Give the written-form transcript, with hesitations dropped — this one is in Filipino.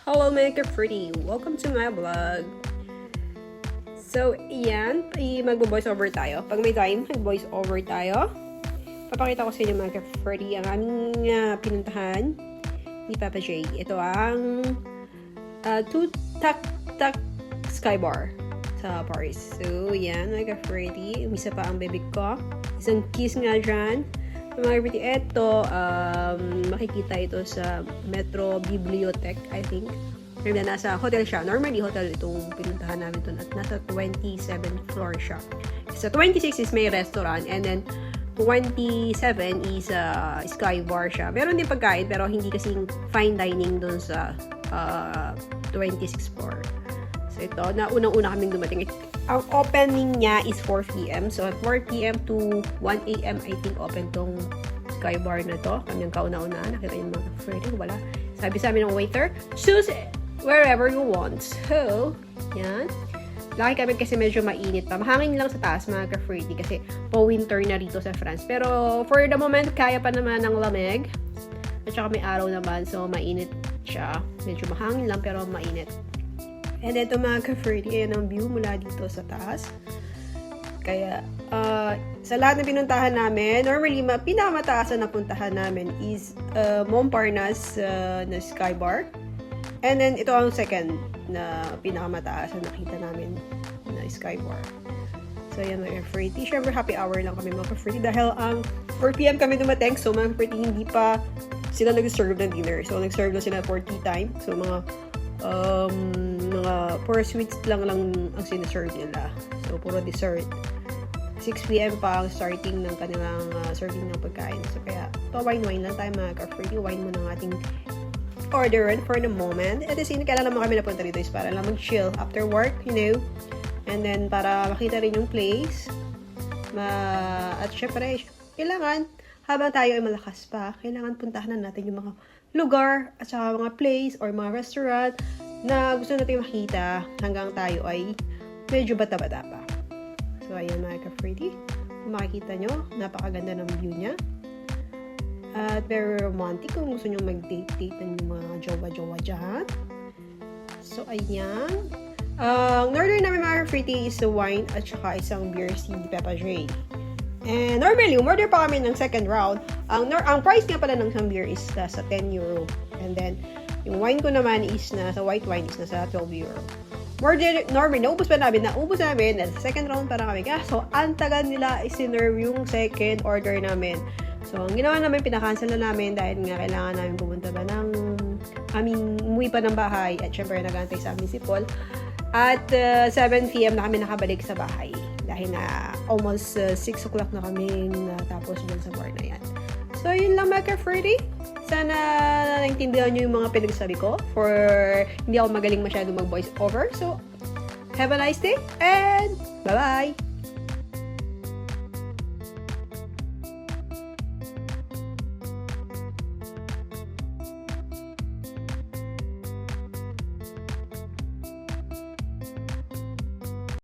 Hello mga ka-fruity! Welcome to my vlog! So, iyan, mag-voice over tayo. Pag may time, mag-voice over tayo. Papakita ko sa inyo mga ka-fruity ang aming pinuntahan ni Papa J. Ito ang Two Tak Sky Bar sa Paris. So, yan mga ka-fruity. Umisa pa ang bebek ko. Isang kiss nga dyan. Mga ka-fruity, ito, makikita ito sa Metro Bibliothèque, I think. And then, nasa hotel siya. Normally, hotel itong pinuntahan namin ito. At nasa 27th floor siya. So, 26 is may restaurant. And then, 27 is sky bar siya. Meron din pagkain, pero hindi kasing fine dining dun sa 26th floor. So, ito, unang-una kaming dumating. Ang opening niya is 4 p.m. So, at 4 p.m. to 1 a.m. I think open tong sky bar na to. Kanyang kauna-una. Nakita yung mga friendly. Wala. Sabi sa amin ng waiter, choose wherever you want. So, yan. Laki kami kasi medyo mainit pa. Mahangin lang sa taas mga ka-fruity kasi po-winter na rito sa France. Pero for the moment, kaya pa naman ng lamig. At saka may araw naman. So, mainit siya. Medyo mahangin lang pero mainit. And ito mga ka-fruity, ayan ang view mula dito sa taas. Kaya, sa lahat na pinuntahan namin, normally, pinakamataas na puntahan namin is Montparnasse na Sky Bar. And then, ito ang second na pinakamataas na nakita namin na Sky Bar. So, ayan mga ka-fruity. Siyempre, happy hour lang kami mga ka-fruity dahil 4 p.m. kami dumating. So, mga ka-fruity, hindi pa sila nag-serve ng dinner. So, nag-serve na sila for tea time. So, mga puro sweets lang ang sinaserve nila. So, puro dessert. 6 p.m. pa ang starting ng kanilang serving ng pagkain. So, kaya, wine lang tayo mga ka-fruity. Wine muna ng ating orderan for the moment. At the same, kailan naman kami napunta dito is para lang mag-chill after work, you know. And then, para makita rin yung place. At syempre, kailangan, habang tayo ay malakas pa, kailangan puntahan na natin yung mga lugar at saka mga place or mga restaurant na gusto natin makita hanggang tayo ay medyo bata-bata pa. So, ayan mga ka-fruity. Kung makikita nyo, napakaganda ng view niya. At very romantic kung gusto nyo mag-date-date ng mga jowa-jowa dyan. So, ayan. Ang order namin mga ka-fruity is a wine at saka isang beer si Papa J. And normally, umorder pa kami ng second round. Ang price nga pala ng isang beer is nasa 10 euro. And then, yung wine ko naman is nasa white wine is nasa 12 euro. Normally, naubos namin. Nasa second round para kami. So, ang tagal nila isinerve yung second order namin. So, ang ginawa namin, pinakancel na namin dahil nga kailangan namin pumunta ba umuwi pa ng bahay. At syempre, nag-antay sa amin si Paul. At 7 p.m. na kami nakabalik sa bahay. Dahil na almost 6 o'clock na kami natapos dun sa bar na yan. So, yun lang mga ka-fruity. Sana naintindihan nyo yung mga pinagsabi ko for hindi ako magaling masyado mag-voice over. So, have a nice day and bye-bye!